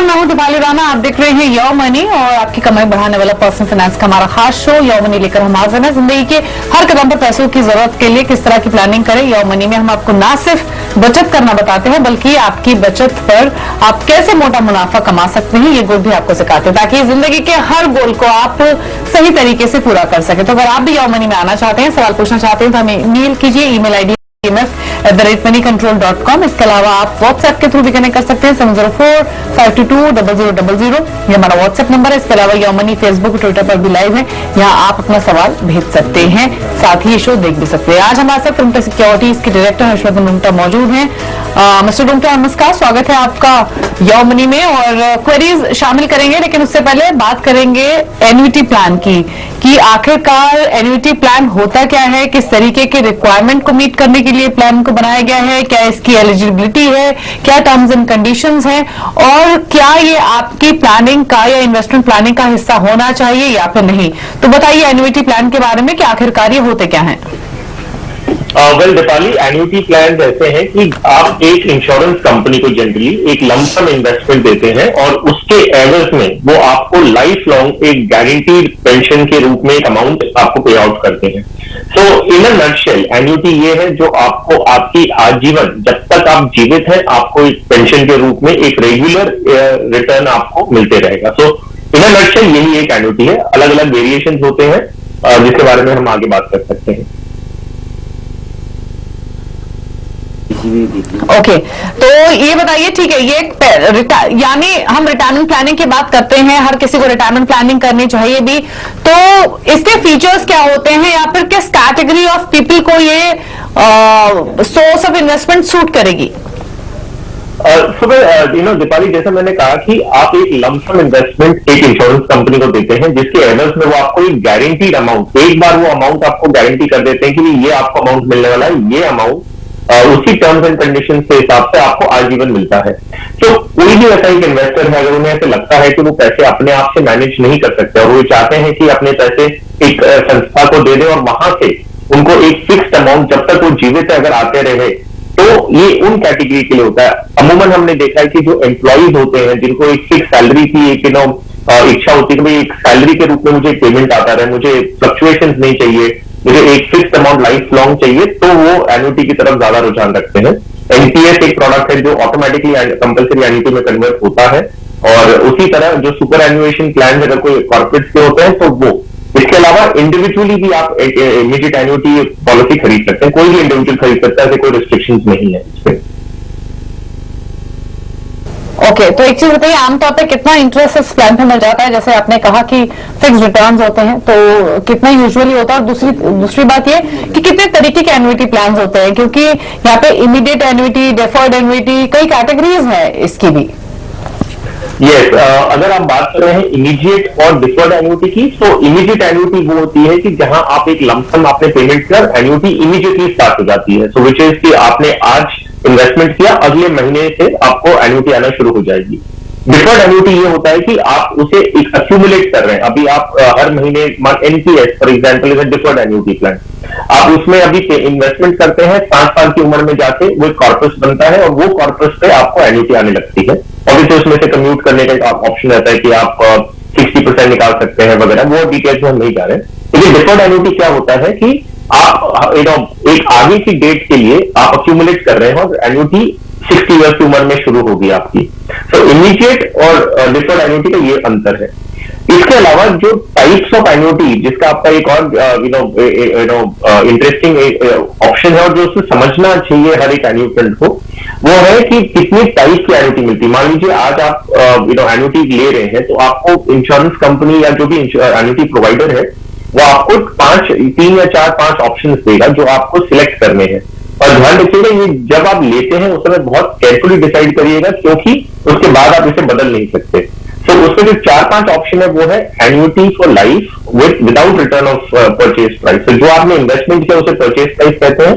नमस्कार, मैं हूं दीपाली राणा। आप देख रहे हैं योर मनी और आपकी कमाई बढ़ाने वाला पर्सनल फाइनेंस का हमारा खास शो योर मनी लेकर हम हाजिर हैं। जिंदगी के हर कदम पर पैसों की जरूरत के लिए किस तरह की प्लानिंग करें। योर मनी में हम आपको ना सिर्फ बचत करना बताते हैं बल्कि आपकी बचत पर आप कैसे मोटा मुनाफा कमा सकते हैं ये गुण भी आपको सिखाते हैं, ताकि जिंदगी के हर गोल को आप सही तरीके से पूरा कर सके। तो अगर आप भी योर मनी में आना चाहते हैं, सवाल पूछना चाहते हैं तो हमें मेल कीजिए। Email ID moneycontrol.com। इसके अलावा आप व्हाट्सएप के थ्रू भी कनेक्ट कर सकते हैं 704-522-0000। ये हमारा व्हाट्सएप नंबर है। इसके अलावा योर मनी फेसबुक ट्विटर पर भी लाइव है, यहाँ आप अपना सवाल भेज सकते हैं, साथ ही ये शो देख भी सकते हैं। आज हमारे साथ रुंगटा सिक्योरिटीज के डायरेक्टर हर्षवर्धन रुंगटा मौजूद हैं। मिस्टर रुंगटा, नमस्कार, स्वागत है आपका योर मनी में और क्वेरीज शामिल करेंगे, लेकिन उससे पहले बात करेंगे एन्युटी प्लान की कि आखिरकार एन्युटी प्लान होता क्या है, किस तरीके के रिक्वायरमेंट को मीट करने के लिए प्लान को बनाया गया है, क्या इसकी एलिजिबिलिटी है, क्या टर्म्स एंड कंडीशंस हैं और क्या ये आपकी प्लानिंग का या इन्वेस्टमेंट प्लानिंग का हिस्सा होना चाहिए या फिर नहीं। तो बताइए एन्युटी प्लान के बारे में कि आखिरकार ये होते क्या हैं। वेल दीपाली, एन्युटी प्लान ऐसे हैं कि आप एक इंश्योरेंस कंपनी को जनरली एक लमसम इन्वेस्टमेंट देते हैं और उसके एवज में वो आपको लाइफ लॉन्ग एक गारंटीड पेंशन के रूप में एक अमाउंट आपको पे आउट करते हैं। सो इन अ नटशेल एन्युटी ये है जो आपको आपकी आजीवन जब तक आप जीवित हैं आपको एक पेंशन के रूप में एक रेगुलर रिटर्न आपको मिलते रहेगा। सो इन अ नटशेल यही एक एन्युटी है। अलग अलग वेरिएशन होते हैं जिसके बारे में हम आगे बात कर सकते हैं। ओके, तो ये बताइए, ठीक है, ये यानी हम रिटायरमेंट प्लानिंग की बात करते हैं, हर किसी को रिटायरमेंट प्लानिंग करनी चाहिए भी, तो इसके फीचर्स क्या होते हैं या फिर किस कैटेगरी ऑफ पीपल को ये सोर्स ऑफ इन्वेस्टमेंट सूट करेगी। सुबह दीपाली, जैसा मैंने कहा कि आप एक लमसम इन्वेस्टमेंट एक इंश्योरेंस कंपनी को देते हैं जिसके एवज में वो आपको एक गारंटीड अमाउंट, एक बार वो अमाउंट आपको गारंटी कर देते हैं कि ये आपको अमाउंट मिलने वाला है, ये अमाउंट उसी टर्म्स एंड कंडीशन के हिसाब से आपको आजीवन मिलता है। तो कोई भी ऐसा एक इन्वेस्टर है अगर उन्हें ऐसे लगता है कि वो पैसे अपने आप से मैनेज नहीं कर सकते और वो चाहते हैं कि अपने पैसे एक संस्था को दे दें और वहां से उनको एक फिक्स्ड अमाउंट जब तक वो जीवित है अगर आते रहे, तो ये उन कैटेगरी के लिए होता है। अमूमन हमने देखा है कि जो एम्प्लॉइज होते हैं जिनको एक फिक्स सैलरी की एक इच्छा होती है कि भाई एक सैलरी के रूप में मुझे पेमेंट आता रहे, मुझे फ्लक्चुएशन नहीं चाहिए, मुझे एक फिक्स अमाउंट लाइफ लॉन्ग चाहिए, तो वो एन्युटी की तरफ ज्यादा रुझान रखते हैं। एनपीएस एक प्रोडक्ट है जो ऑटोमेटिकली कंपल्सरी एन्युटी में कन्वर्ट होता है और उसी तरह जो सुपर एन्युएशन प्लान अगर कोई कॉर्पोरेट के होते हैं तो वो। इसके अलावा इंडिविजुअली भी आप एक इमीडिएट एन्युटी पॉलिसी खरीद सकते हैं, कोई भी इंडिविजुअल खरीद सकता है, ऐसे कोई रिस्ट्रिक्शंस नहीं है इसमें। ओके, तो एक चीज बताइए, आमतौर पे कितना इंटरेस्ट इस प्लान पे मिल जाता है? जैसे आपने कहा कि फिक्स रिटर्न्स होते हैं, तो कितना यूजुअली होता है? और दूसरी बात ये कि कितने तरीके के एन्युटी प्लान होते हैं, क्योंकि यहाँ पे इमीडिएट एन्युटी, डेफर्ड एन्युटी, कई कैटेगरीज है इसकी भी। यस, अगर आप बात कर रहे हैं इमीडिएट और डिफर्ड एन्युटी की, तो इमीडिएट एन्युटी वो होती है कि जहां आप एक लमसम आपने पेमेंट कर एन्युटी इमीडिएटली स्टार्ट हो जाती है। सो विच इज कि आपने आज इन्वेस्टमेंट किया, अगले महीने से आपको एन्युटी आना शुरू हो जाएगी। डिफर्ड एन्युटी ये होता है कि आप उसे एक अक्यूमुलेट कर रहे हैं। अभी आप हर महीने NPS for example is a deferred annuity plan, आप उसमें अभी इन्वेस्टमेंट करते हैं, 60 साल की उम्र में जाके वो एक कॉर्पस बनता है और वो कॉर्पस पे आपको एन्युटी आने लगती है। ऑब्वियसली उसमें से कम्यूट करने का एक ऑप्शन रहता है कि आप 60% निकाल सकते हैं वगैरह, वो डिटेल्स में हम नहीं जा रहे। लेकिन डिफर्ड एन्युटी क्या होता है कि आप एक आगे की डेट के लिए आप अक्यूमुलेट कर रहे हैं और एन्युटी 60 ईयर्स की उम्र में शुरू होगी आपकी। तो इमीडिएट और डिफर्ड एन्युटी का ये अंतर है। इसके अलावा जो टाइप्स ऑफ एन्युटी, जिसका आपका एक और इंटरेस्टिंग ऑप्शन है और जो उसको समझना चाहिए हर एक एन्युटेंट को, वो है कि कितनी टाइप की एन्युटी मिलती है। मान लीजिए आज आप एन्युटी ले रहे हैं तो आपको इंश्योरेंस कंपनी या जो भी एन्युटी प्रोवाइडर है वो आपको 3 या 4-5 ऑप्शंस देगा जो आपको सिलेक्ट करने हैं। और ध्यान रखिएगा, ये जब आप लेते हैं उस समय बहुत केयरफुली डिसाइड करिएगा, क्योंकि उसके बाद आप इसे बदल नहीं सकते। तो उसमें जो 4-5 ऑप्शन है वो है annuity for life without return of purchase price. तो जो आपने इन्वेस्टमेंट किया उसे परचेज प्राइस कहते हैं।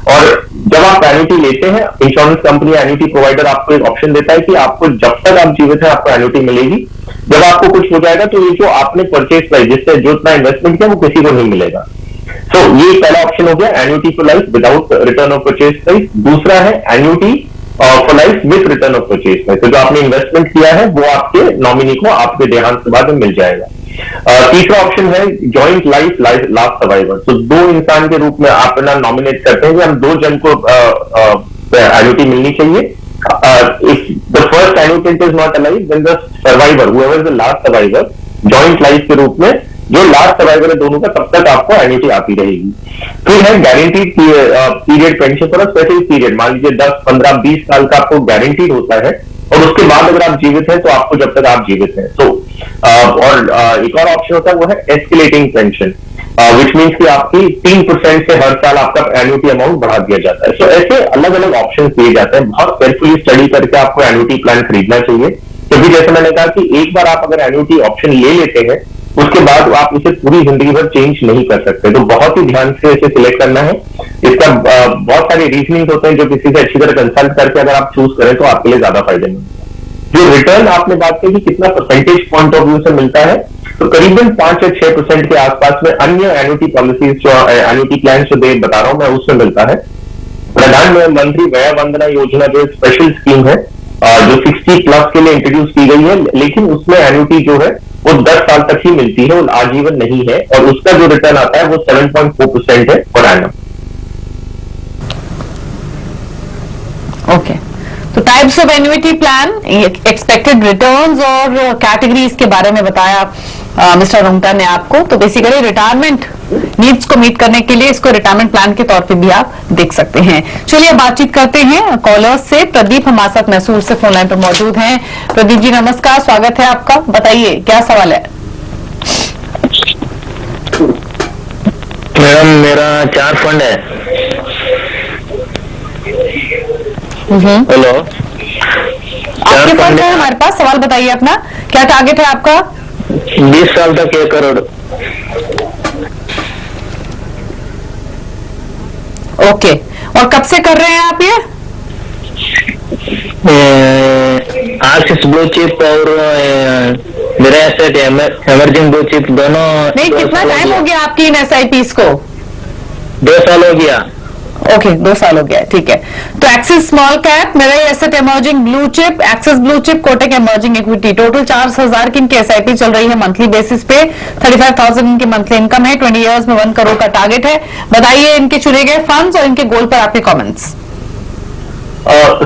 और जब आप एन्युटी लेते हैं, इंश्योरेंस कंपनी एन्युटी प्रोवाइडर आपको एक ऑप्शन देता है कि आपको जब तक आप जीवित है आपको एन्युटी मिलेगी। जब आपको कुछ हो जाएगा तो ये जो आपने परचेज प्राइस जिससे जो इतना इन्वेस्टमेंट किया वो किसी को नहीं मिलेगा। तो ये पहला ऑप्शन हो गया annuity for life without return of purchase price. दूसरा है annuity for life with return of purchase में। तो जो आपने इन्वेस्टमेंट किया है वो आपके नॉमिनी को आपके देहांत के बाद में मिल जाएगा। तीसरा ऑप्शन है जॉइंट लाइफ लास्ट सर्वाइवर। तो दो इंसान के रूप में आप अपना नॉमिनेट करते हैं कि हम दो जन को एन्युटी मिलनी चाहिए। If the first annuitant is not alive then the survivor whoever is the last survivor joint life के रूप में जो लास्ट सर्वाइवर है दोनों का तब तक आपको एन्युटी आती रहेगी। फिर है guaranteed period pension for a specific period. मान लीजिए 10, 15, 20 साल का आपको गारंटीड होता है और उसके बाद अगर आप जीवित हैं तो आपको जब तक आप जीवित हैं। तो एक और ऑप्शन होता है वो है एस्केलेटिंग पेंशन विच मीन्स कि आपकी 3% से हर साल आपका एन्युटी अमाउंट बढ़ा दिया जाता है। तो ऐसे अलग अलग ऑप्शन दिए जाते हैं। बहुत केयरफुली स्टडी करके आपको एन्युटी प्लान खरीदना चाहिए, क्योंकि जैसे मैंने कहा कि एक बार आप अगर एन्युटी ऑप्शन ले लेते हैं उसके बाद आप इसे पूरी जिंदगी भर चेंज नहीं कर सकते। तो बहुत ही ध्यान से इसे सिलेक्ट करना है। इसका बहुत सारे रीजनिंग होते हैं जो किसी से अच्छी तरह कंसल्ट करके अगर आप चूज करें तो आपके लिए ज्यादा फायदेमंद है। जो रिटर्न आपने बात की कि कितना परसेंटेज पॉइंट ऑफ व्यू से मिलता है, तो करीबन 5 या 6% के आसपास में अन्य एन्युटी पॉलिसीज जो एन्युटी प्लान जो बता रहा हूं मैं उसमें मिलता है। प्रधानमंत्री वय वंदना योजना जो एक स्पेशल स्कीम है जो 60+ के लिए इंट्रोड्यूस की गई है, लेकिन उसमें एन्युटी जो है वो 10 साल तक ही मिलती है, वो आजीवन नहीं है और उसका जो रिटर्न आता है वो 7.4% है पर एनम। ओके, तो types of annuity plan, expected returns और कैटेगरीज के बारे में बताया मिस्टर रुंगटा ने आपको। तो बेसिकली रिटायरमेंट नीड्स को मीट करने के लिए इसको रिटायरमेंट प्लान के तौर पे भी आप देख सकते हैं। चलिए बातचीत करते हैं कॉलर्स से। प्रदीप हमारे साथ मैसूर से फोन लाइन पर मौजूद हैं। प्रदीप जी नमस्कार, स्वागत है आपका, बताइए क्या सवाल है। मैडम मेरा 4 फंड है। हेलो, आपके फंड है हमारे पास, सवाल बताइए अपना, क्या टारगेट है आपका। 20 साल तक 1 करोड़। ओके, और कब से कर रहे हैं आप ये। आरसीएस ब्लू चिप और मेरा एसेट एमर्जिंग ब्लू चिप दोनों। नहीं, कितना टाइम हो गया आपकी इन SIPs को। 2 साल हो गया। ओके, 2 साल हो गया, ठीक है। तो एक्सिस स्मॉल कैप, मेरा asset emerging blue chip, axis blue chip, Kotak emerging equity, total 4000 की इनकी SIP चल रही है मंथली बेसिस पे। 35,000 इनकी मंथली इनकम है। 20 इयर्स में 1 करोड़ का टारगेट है। बताइए इनके चुने गए फंड्स और इनके गोल पर आपके कमेंट्स।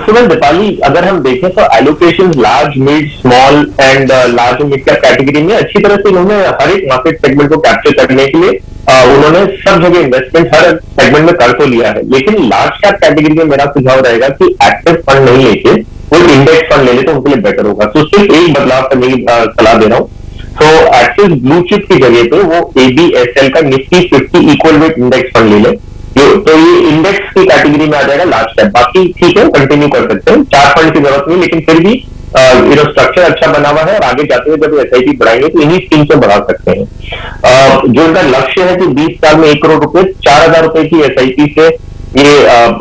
सुमन दीपाली, अगर हम देखें तो allocation large, mid, small and large mid cap category में अच्छी तरह से इन्होंने हर एक मार्केट सेगमेंट को कैप्चर करने के लिए उन्होंने सब जगह इन्वेस्टमेंट हर सेगमेंट में कर तो लिया है। लेकिन लार्ज कैप कैटेगरी में मेरा सुझाव रहेगा कि एक्टिव फंड नहीं लेके वो इंडेक्स फंड ले ले तो उनके लिए बेटर होगा। तो सिर्फ एक बदलाव का मेरी सलाह दे रहा हूँ। तो एक्सिस ब्लू चिप की जगह पे वो ABSL का Nifty 50 equal weight index fund ले ले, तो ये इंडेक्स की कैटेगरी में आ जाएगा लार्ज कैप। बाकी ठीक है, कंटिन्यू कर सकते हैं, 4 फंड की जरूरत नहीं, लेकिन फिर भी स्ट्रक्चर अच्छा बना हुआ है और आगे जाते हुए जब SIP बढ़ाएंगे तो इन्हीं स्कीम से बढ़ा सकते हैं। जो इनका लक्ष्य है कि 20 साल में 1 करोड़ रुपए, 4000 रुपए की SIP से ये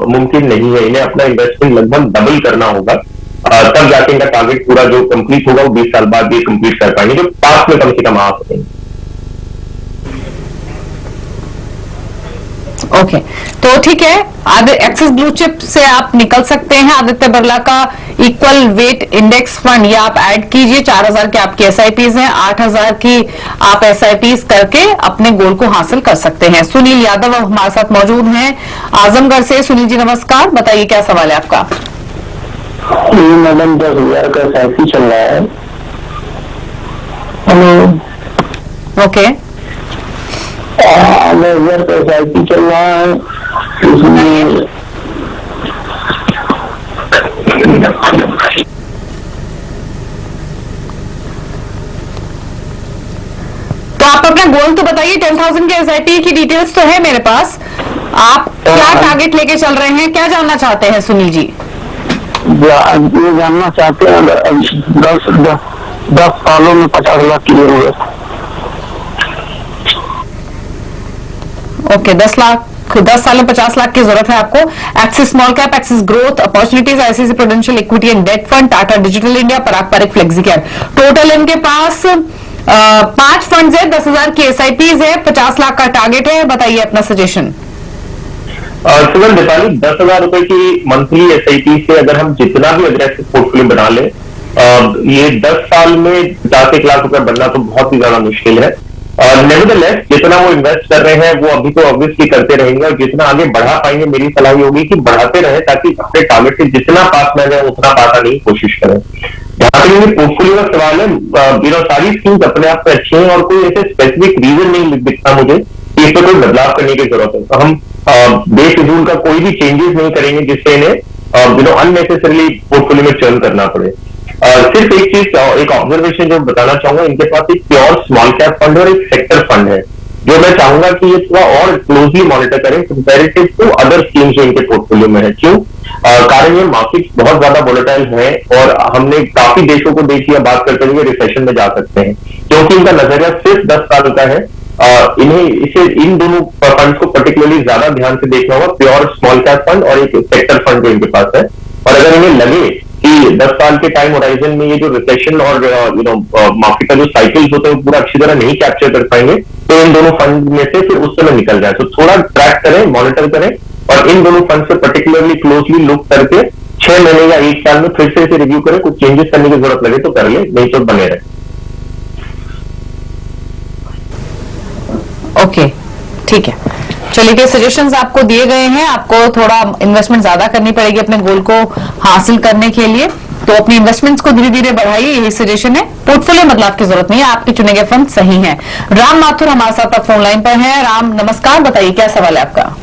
मुमकिन नहीं है। इन्हें अपना इन्वेस्टमेंट लगभग डबल करना होगा, तब जाके इनका टारगेट पूरा जो कंप्लीट होगा वो 20 साल बाद ये कंप्लीट कर पाएंगे, जो पास में कम से कम आ सकेंगे। ओके, तो ठीक है, एक्सिस ब्लू चिप से आप निकल सकते हैं। आदित्य बिरला का इक्वल वेट इंडेक्स फंड ये आप ऐड कीजिए। 4000 के आपकी SIPs हैं, 8000 की आप SIPs करके अपने गोल को हासिल कर सकते हैं। सुनील यादव हमारे साथ मौजूद हैं आजमगढ़ से। सुनील जी नमस्कार, बताइए क्या सवाल है आपका। मैडम 10,000 का SIP चल रहा है। हेलो, ओके, 10,000 का SIP चल रहा है, उसमें तो आप अपना गोल तो बताइए। 10,000 के SIP की डिटेल्स तो है मेरे पास, आप क्या टारगेट लेके चल रहे हैं, क्या जानना चाहते हैं सुनील जी। ये जानना चाहते हैं 10 सालों में 50 लाख की जरूरत। ओके, 10 साल में 50 लाख की जरूरत है आपको। Axis small cap, Axis growth opportunities, ICICI prudential equity and debt fund, Tata digital India, Parag Parikh flexi care. Total इनके पास 5 फंड्स है, 10,000 की SIPs है, 50 लाख का टारगेट है। बताइए अपना सजेशन। सुमन दीपाली, 10,000 रुपए की मंथली एसआईपी से अगर हम जितना भी अग्रेसिव पोर्टफोलियो बना ले, ये 10 साल में 50 लाख रुपए बनना तो बहुत ही ज्यादा मुश्किल है। नेवरदलेस जितना वो इन्वेस्ट कर रहे हैं वो अभी तो ऑब्वियसली करते रहेंगे, और जितना आगे बढ़ा पाएंगे मेरी सलाह ये होगी कि बढ़ाते रहे, ताकि अपने टारगेट से जितना पास में जाए उतना पास आने की कोशिश करें। जहां तक ये पोर्टफोलियो का सवाल है, सारी स्कीम्स अपने आप में अच्छी हैं और कोई ऐसे स्पेसिफिक रीजन नहीं दिखता मुझे कि इसमें कोई बदलाव करने की जरूरत है। तो हम बेफिजूल का कोई भी चेंजेस नहीं करेंगे जिससे इन्हें अननेसेसरली पोर्टफोलियो में चर्न करना पड़े। सिर्फ एक चीज, एक ऑब्जर्वेशन जो बताना चाहूंगा, इनके पास एक प्योर स्मॉल कैप फंड और एक सेक्टर फंड है, जो मैं चाहूंगा कि ये थोड़ा और क्लोजली मॉनिटर करें कंपैरेटिव टू अदर स्कीम्स जो इनके पोर्टफोलियो में है। क्यों? कारण ये मार्केट बहुत ज्यादा वोलेटाइल है और हमने काफी देशों को देख लिया बात करते हुए रिसेशन में जा सकते हैं, क्योंकि इनका नजरिया सिर्फ 10 साल का है। इन दोनों फंड को पर्टिकुलरली ज्यादा ध्यान से देखना होगा, प्योर स्मॉल कैप फंड और एक सेक्टर फंड जो इनके पास है। और अगर इन्हें लगे कि 10 साल के टाइम होराइजन में ये जो रिसेशन और मार्केट का जो साइकिल्स होते हैं वो पूरा अच्छी तरह नहीं कैप्चर कर पाएंगे, तो इन दोनों फंड में से फिर उस समय निकल जाए। तो थोड़ा ट्रैक करें, मॉनिटर करें, और इन दोनों फंड से पर्टिकुलरली क्लोजली लुक करके 6 महीने या 1 साल में फिर से इसे रिव्यू करें। कुछ चेंजेस करने की जरूरत लगे तो कर ले, नहीं तो बने रहे। ओके, ठीक है। चलिए, ये सजेशंस आपको दिए गए हैं। आपको थोड़ा इन्वेस्टमेंट ज्यादा करनी पड़ेगी अपने गोल को हासिल करने के लिए, तो अपनी इन्वेस्टमेंट्स को धीरे धीरे बढ़ाइए, यही सजेशन है। पोर्टफोलियो बदलाव की जरूरत नहीं है, आपके चुने गए फंड सही हैं। राम माथुर हमारे साथ फोन लाइन पर हैं। राम नमस्कार, बताइए क्या सवाल है आपका?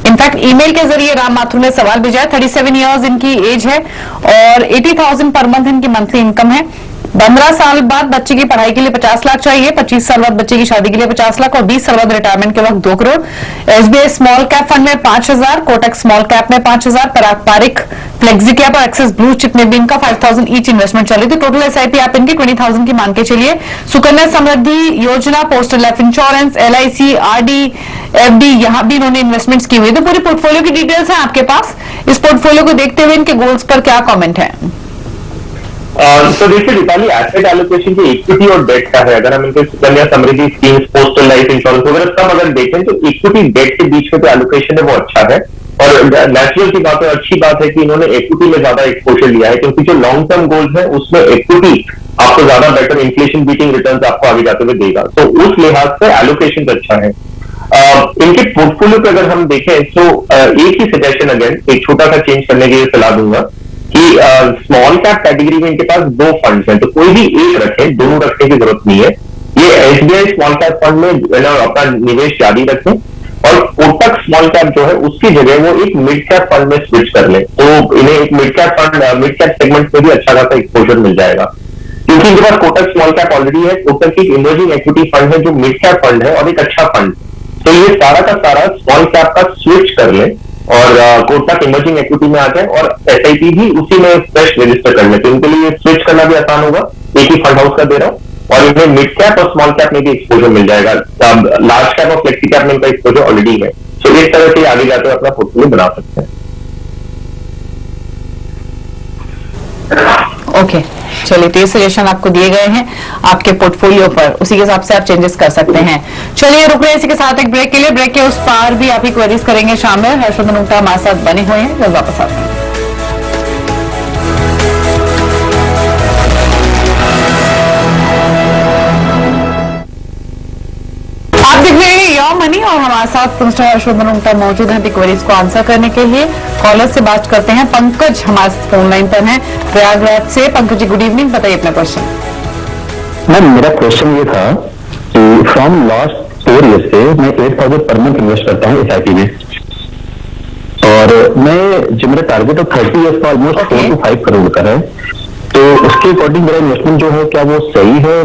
इनफैक्ट ईमेल के जरिए राम माथुर ने सवाल भेजा है। 37 इयर्स इनकी एज है और 80,000 पर मंथ इनकी मंथली इनकम है। 15 साल बाद बच्चे की पढ़ाई के लिए 50 लाख चाहिए, 25 साल बाद बच्चे की शादी के लिए 50 लाख और 20 साल बाद रिटायरमेंट के वक्त 2 crore. SBI small cap fund में 5,000, कोटक स्मॉल कैप में 5,000, पारिक फ्लेक्सी कैप और एक्सिस ब्लू चिप में भी इनका 5,000 ईच इन्वेस्टमेंट चल रही थी। टोटल एसआईपी आप इनकी 20,000 की मान के चलिए। सुकन्या समृद्धि योजना, postal life insurance, LIC, RD, FD, यहां भी इन्होंने इन्वेस्टमेंट्स की हुई। तो पूरी पोर्टफोलियो की डिटेल्स हैं आपके पास। इस पोर्टफोलियो को देखते हुए इनके गोल्स पर क्या कमेंट है? तो देखिए दीपाली, एसेट एलोकेशन की इक्विटी और डेट का है। अगर हम इनके Sukanya Samriddhi schemes, postal life insurance वगैरह सब अगर देखें तो इक्विटी डेट के बीच में जो एलोकेशन है वो अच्छा है, और नेचुरल की बात है, अच्छी बात है कि इन्होंने इक्विटी में ज्यादा एक्सपोजर लिया है, क्योंकि जो लॉन्ग टर्म गोल्स है उसमें इक्विटी आपको ज्यादा बेटर इन्फ्लेशन बीटिंग रिटर्न आपको आगे जाते हुए देगा। तो उस लिहाज से एलोकेशन अच्छा है। इनके पोर्टफोलियो पे अगर हम देखें तो एक ही सजेशन, अगेन एक छोटा सा चेंज करने की सलाह दूंगा कि स्मॉल कैप कैटेगरी में इनके पास 2 फंड्स हैं, तो कोई भी एक रखें, दोनों रखने की जरूरत नहीं है। ये एसबीआई स्मॉल कैप फंड में अपना निवेश जारी रखें, और कोटक स्मॉल कैप जो है उसकी जगह वो एक मिड कैप फंड में स्विच कर ले, तो इन्हें एक mid cap fund, mid cap segment में भी अच्छा खासा एक्सपोजर मिल जाएगा, क्योंकि इनके पास कोटक स्मॉल कैप ऑलरेडी है। कोटक एक इमर्जिंग इक्विटी फंड है जो मिड कैप फंड है और एक अच्छा फंड, तो ये सारा का सारा स्मॉल कैप का स्विच कर ले और कोटक इमर्जिंग इक्विटी में आ जाए, और एसआईपी भी उसी में फ्रेश रजिस्टर कर ले। तो इनके लिए स्विच करना भी आसान होगा, एक ही फंड हाउस का दे रहा हूं, और इन्हें मिड कैप और स्मॉल कैप में भी एक्सपोजर मिल जाएगा। लार्ज कैप और फ्लेक्सी कैप में इनका एक्सपोजर ऑलरेडी है, तो इस तरह से आगे जाकर अपना पोर्टफोलियो बना सकते हैं। ओके, चलिए, तो ये सजेशन आपको दिए गए हैं आपके पोर्टफोलियो पर, उसी के हिसाब से आप चेंजेस कर सकते हैं। चलिए, रुक रहे हैं इसी के साथ एक ब्रेक के लिए। ब्रेक के उस पार भी आप ही क्वेरीज करेंगे शाम में। हर्षवर्धन उंगटा हमारे साथ बने हुए हैं, जब वापस आते हैं। आप देख रहे हैं योर मनी और हमारे साथ मिस्टर हर्षवर्धन उंगटा मौजूद हैं क्वेरीज को आंसर करने के लिए। कॉलर से बात करते हैं। पंकज हमारे फोन लाइन पर हैं प्रयागराज से। पंकज जी, गुड इवनिंग, बताइए अपना क्वेश्चन। मैम, मेरा क्वेश्चन ये था कि फ्रॉम लास्ट 4 ईयर से मैं 8,000 पर मंथ इन्वेस्ट करता हूँ एसआईपी में, और मैं जो मेरा टारगेट ऑफ 30 ईयर्स का ऑलमोस्ट 4 to 5 करोड़ का है, तो उसके अकॉर्डिंग मेरा इन्वेस्टमेंट जो है क्या वो सही है?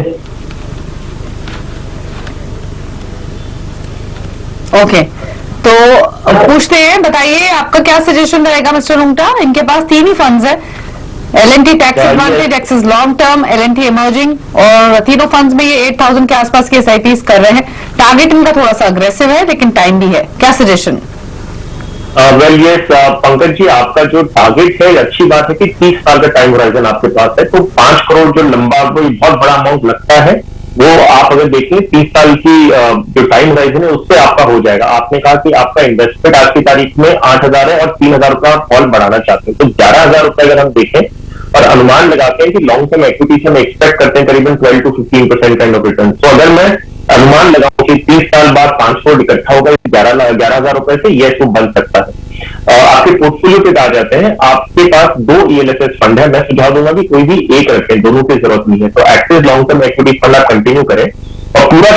ओके, तो पूछते हैं, बताइए आपका क्या सजेशन रहेगा मिस्टर उंगटा। इनके पास 3 ही फंड्स है, L&T tax advantage, Axis long term, L&T emerging, और तीनों फंड्स में ये 8,000 के आसपास की एसआईपीज कर रहे हैं। टारगेट इनका थोड़ा सा अग्रेसिव है लेकिन टाइम भी है। क्या सजेशन? वेल ये पंकज जी, आपका जो टारगेट है, अच्छी बात है कि 30 साल का टाइम होराइजन आपके पास है, तो 5 करोड़ जो लंबा कोई बहुत बड़ा अमाउंट लगता है, वो आप अगर देखें 30 साल की जो टाइम होराइजन है उससे आपका हो जाएगा। आपने कहा कि आपका इन्वेस्टमेंट आज की तारीख में 8,000 है और 3,000 रुपया आप और बढ़ाना चाहते हैं, तो 11,000 रुपए अगर हम देखें और अनुमान लगाते हैं कि लॉन्ग टर्म इक्विटी से हम एक्सपेक्ट करते हैं करीबन 12 to 15% काइंड ऑफ रिटर्न। तो अगर मैं अनुमान लगाऊं कि 30 साल बाद 5 करोड़ इकट्ठा होगा 11,000 रुपए से, यह तो बन सकता है। आपके पोर्टफोलियो पे आ जाते हैं, आपके पास 2 ELSS फंड है, मैं सुझाव दूंगा कि कोई भी एक रखें, दोनों की जरूरत नहीं है। तो axis long term equity fund आप कंटिन्यू करें और पूरा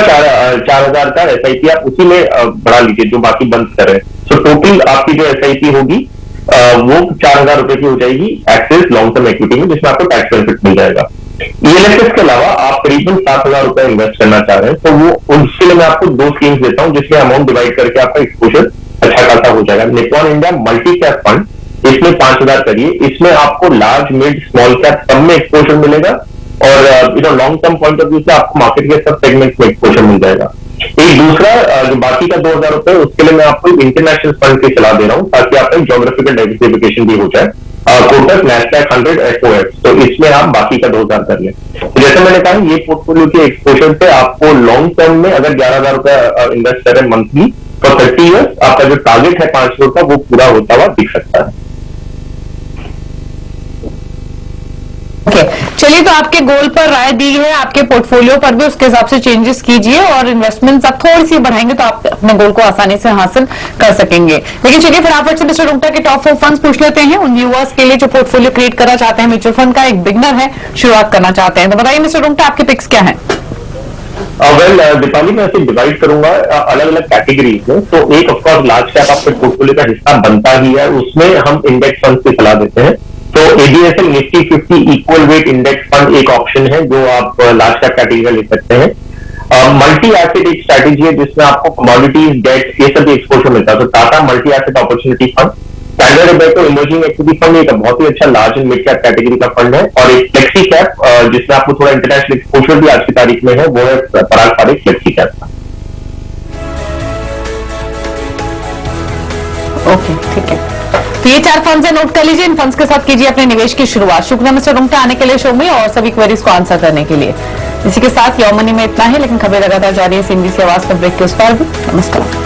4,000 का SIP आप उसी में बढ़ा लीजिए जो बाकी बंद कर रहे हैं। तो टोटल आपकी जो SIP होगी वो 4,000 रुपए की हो जाएगी एक्सिस लॉन्ग टर्म इक्विटी में, जिसमें आपको टैक्स बेनिफिट मिल जाएगा। ELSS के अलावा आप करीबन 7,000 रुपए इन्वेस्ट करना चाह रहे हैं, तो वो उसके लिए मैं आपको 2 स्कीम्स देता हूं जिसमें अमाउंट डिवाइड करके आपका एक्सपोजर अच्छा खासा हो जाएगा। Nippon India multi cap fund, इसमें 5,000 करिए, इसमें आपको लार्ज मिड स्मॉल कैप सब में एक्सपोजर मिलेगा और long term point of view से आपको मार्केट के सब सेगमेंट में एक्सपोजर मिल जाएगा। एक दूसरा जो बाकी का 2,000 रुपए, उसके लिए मैं आपको इंटरनेशनल फंड की सलाह दे रहा हूं ताकि आपका ज्योग्राफिकल डाइवर्सिफिकेशन भी हो जाए। कोटक नैस्डैक 100 FOF, तो इसमें आप बाकी का 2,000 कर लें। तो जैसे मैंने कहा, ये पोर्टफोलियो के एक्सपोजर से आपको लॉन्ग टर्म में अगर 11,000 रुपए इन्वेस्ट करें मंथली फॉर 30 ईयर्स, आपका जो टारगेट है 5 करोड़ का वो पूरा होता हुआ दिख सकता है। ओके, चलिए, तो आपके गोल पर राय दी है, आपके पोर्टफोलियो पर भी उसके हिसाब से चेंजेस कीजिए और इन्वेस्टमेंट्स आप थोड़ी सी बढ़ाएंगे तो आप अपने गोल को आसानी से हासिल कर सकेंगे। लेकिन चलिए फिर आप मिस्टर रुंगटा के टॉप 4 फंड्स पूछ लेते हैं उन व्यूअर्स के लिए जो पोर्टफोलियो क्रिएट करना चाहते हैं, म्यूचुअल फंड का एक बिगनर है, शुरुआत करना चाहते हैं। तो बताइए मिस्टर रुंगटा, आपके पिक्स क्या है? वेल दीपाली, मैं इसे डिवाइड करूंगा अलग अलग कैटेगरीज में। तो एक ऑफकोर्स लार्ज कैप आपके पोर्टफोलियो का हिस्सा बनता ही है, उसमें हम इंडेक्स फंड की सलाह देते हैं। तो ADSL Nifty 50 equal weight index fund एक ऑप्शन है जो आप लार्ज कैप कैटेगरी का ले सकते हैं। मल्टी एसेट एक स्ट्रैटेजी है जिसमें आपको कमोडिटीज, डेट, ये सब एक्सपोजर मिलता है। तो Tata multi asset opportunity fund, standard Robeco emerging equity fund एक बहुत ही अच्छा large and mid cap category का फंड है। और एक फ्लेक्सी कैप जिसमें आपको थोड़ा इंटरनेशनल एक्सपोजर भी आज की तारीख में है, वो है पराग पारेख फ्लेक्सी कैप का। ओके, ठीक है, तो ये 4 फंड्स है, नोट कर लीजिए। इन फंड्स के साथ कीजिए अपने निवेश की शुरुआत। शुक्रिया मिस्टर रुंगटा आने के लिए शो में और सभी क्वेरीज को आंसर करने के लिए। इसी के साथ योर मनी में इतना है, लेकिन खबरें लगातार जारी है CNBC आवाज पर ब्रेक के उस पर भी। नमस्कार।